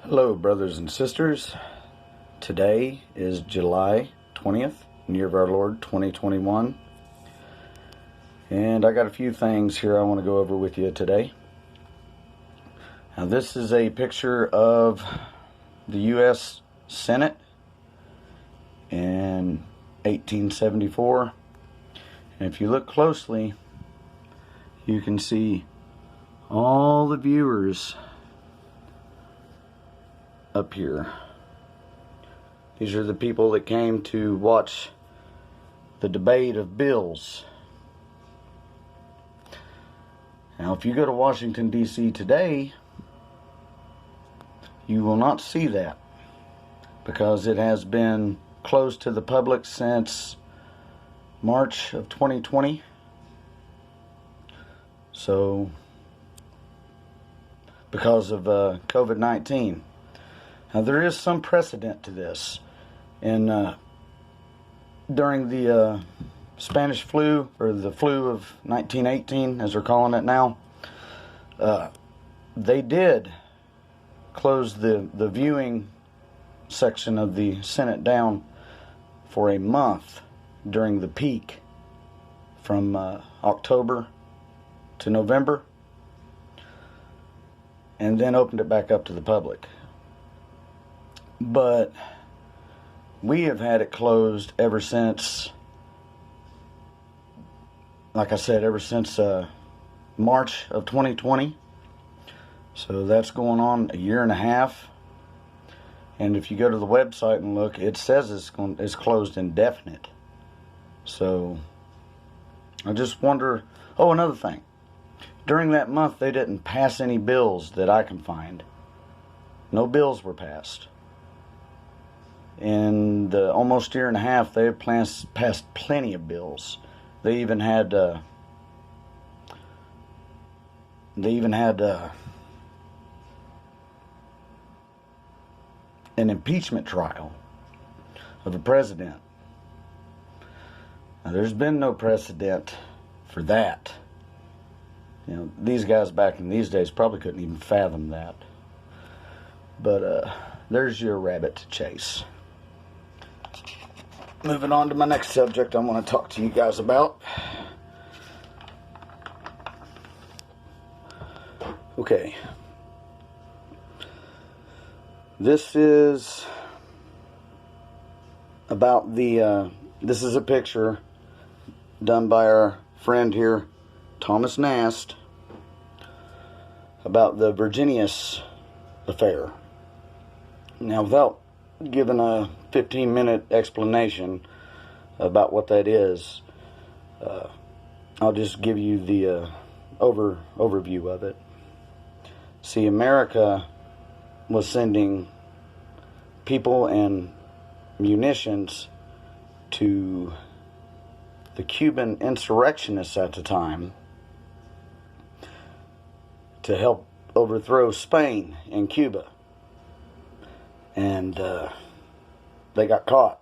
Hello, brothers and sisters. Today is July 20th, year of our Lord 2021. And I got a few things here I want to go over with you today. Now, this is a picture of the U.S. Senate in 1874. And if you look closely, you can see all the viewers up here. These are the people that came to watch the debate of bills. Now, if you go to Washington, D.C. today, you will not see that because it has been closed to the public since March of 2020. So, because of COVID-19. Now, there is some precedent to this. And during the Spanish flu, or the flu of 1918, as they're calling it now, they did close the viewing section of the Senate down for a month during the peak from October to November, and then opened it back up to the public. But we have had it closed ever since, like I said, ever since March of 2020. So that's going on a year and a half. And if you go to the website and look, it says it's closed indefinite. So I just wonder. Oh, another thing. During that month, they didn't pass any bills that I can find. No bills were passed. In the almost year and a half, they have passed plenty of bills. They even had an impeachment trial of a president. Now, there's been no precedent for that. You know, these guys back in these days probably couldn't even fathom that. But there's your rabbit to chase. Moving on to my next subject I want to talk to you guys about. Okay. This is about this is a picture done by our friend here, Thomas Nast, about the Virginius affair. Now, without giving a 15-minute explanation about what that is, I'll just give you the overview of it. See, America was sending people and munitions to the Cuban insurrectionists at the time to help overthrow Spain and Cuba. And they got caught.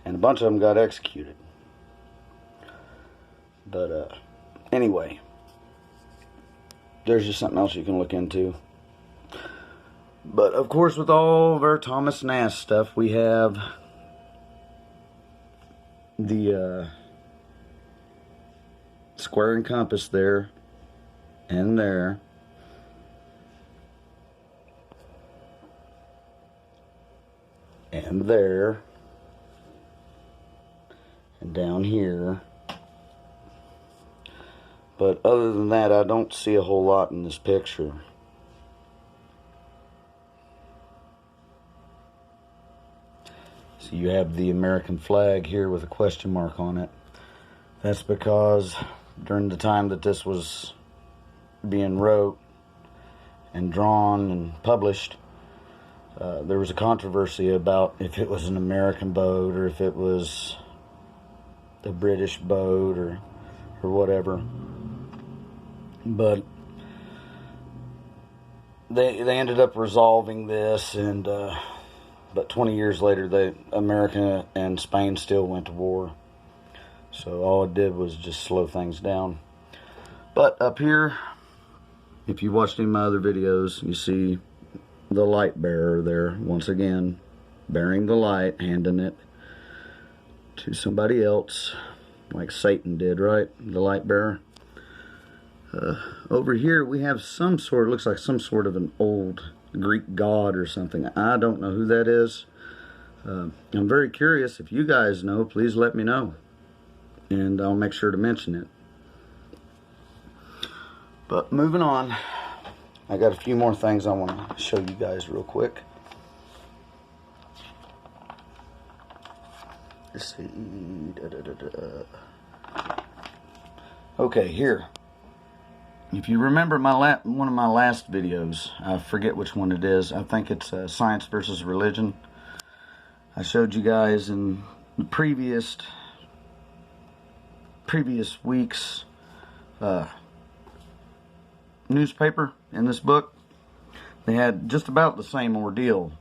And a bunch of them got executed. But anyway, there's just something else you can look into. But of course, with all of our Thomas Nast stuff, we have the square and compass there and there. And there. And down here. But other than that, I don't see a whole lot in this picture. So you have the American flag here with a question mark on it. That's because during the time that this was being wrote and drawn and published, there was a controversy about if it was an American boat or if it was a British boat or whatever. But they ended up resolving this, and but 20 years later, America and Spain still went to war. So all it did was just slow things down. But up here, if you watched any of my other videos, you see the light bearer there, once again, bearing the light, handing it to somebody else, like Satan did, right? The light bearer. Over here we have some sort, looks like some sort of an old Greek god or something. I don't know who that is. I'm very curious. If you guys know, please let me know, and I'll make sure to mention it. But moving on, I got a few more things I want to show you guys real quick. Let's see. Okay, here. If you remember one of my last videos, I forget which one it is. I think it's Science versus Religion. I showed you guys in the previous week's newspaper in this book. They had just about the same ordeal.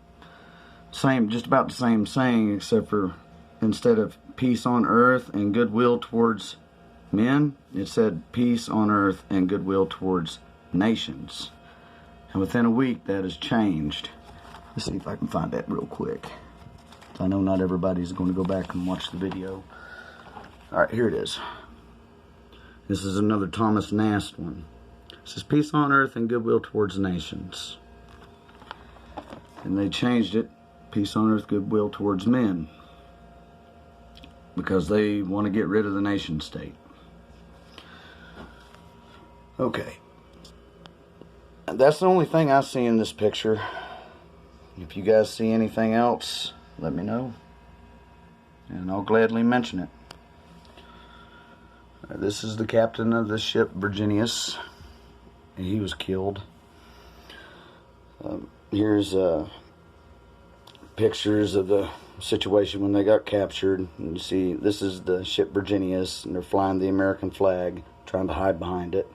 Just about the same saying, except for instead of peace on earth and goodwill towards men, it said peace on earth and goodwill towards nations. And within a week, that has changed. Let's see if I can find that real quick. I know not everybody's going to go back and watch the video. Alright, here it is. This is another Thomas Nast one. It says peace on earth and goodwill towards nations. And they changed it, peace on earth, goodwill towards men, because they want to get rid of the nation state. Okay. That's the only thing I see in this picture. If you guys see anything else, let me know, and I'll gladly mention it. This is the captain of the ship Virginius. He was killed. Here's pictures of the situation when they got captured. And you see, this is the ship Virginius, and they're flying the American flag, trying to hide behind it.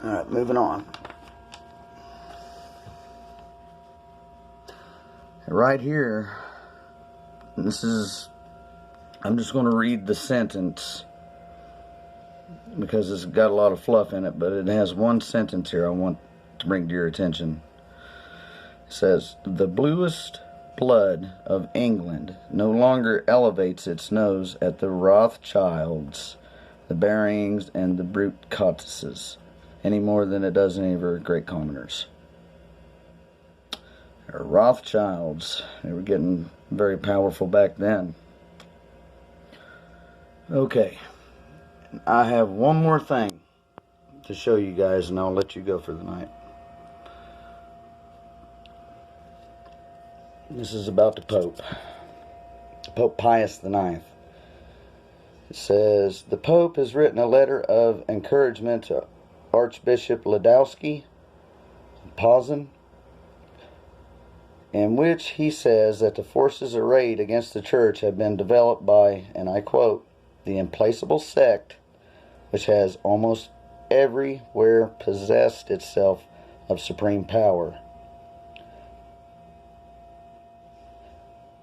Alright, moving on. Right here, I'm just going to read the sentence because it's got a lot of fluff in it, but it has one sentence here I want to bring to your attention. It says, "The bluest blood of England no longer elevates its nose at the Rothschilds, the Barings, and the brute Cottises, any more than it does any of our great commoners." Our Rothschilds, they were getting very powerful back then. Okay, I have one more thing to show you guys, and I'll let you go for the night. This is about the Pope. Pope Pius IX. It says, "The Pope has written a letter of encouragement to Archbishop Ladowski, Posen, in which he says that the forces arrayed against the Church have been developed by, and I quote, the implacable sect which has almost everywhere possessed itself of supreme power."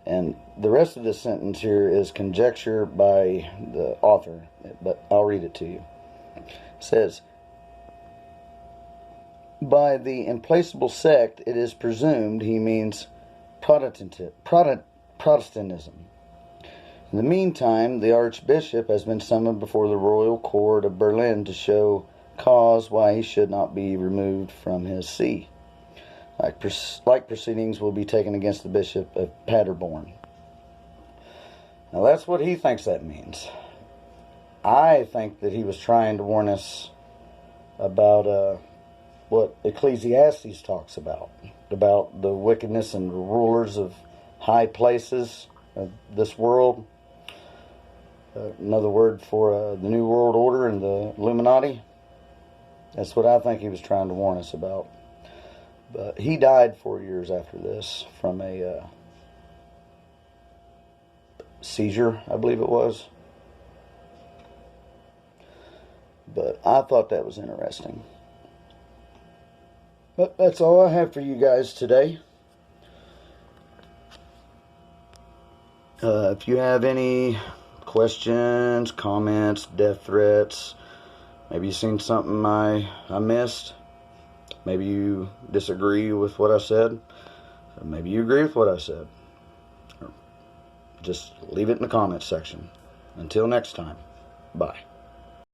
And the rest of this sentence here is conjecture by the author, but I'll read it to you. It says, "By the implacable sect, it is presumed he means Protestantism. In the meantime, the Archbishop has been summoned before the Royal Court of Berlin to show cause why he should not be removed from his see. Like proceedings will be taken against the Bishop of Paderborn." Now that's what he thinks that means. I think that he was trying to warn us about what Ecclesiastes talks about the wickedness and rulers of high places of this world. Another word for the New World Order and the Illuminati. That's what I think he was trying to warn us about. But he died 4 years after this from a seizure, I believe it was. But I thought that was interesting. But that's all I have for you guys today. If you have any questions, comments, death threats, maybe you've seen something I missed, Maybe you disagree with what I said. Or maybe you agree with what I said. Or just leave it in the comments section. Until next time, bye.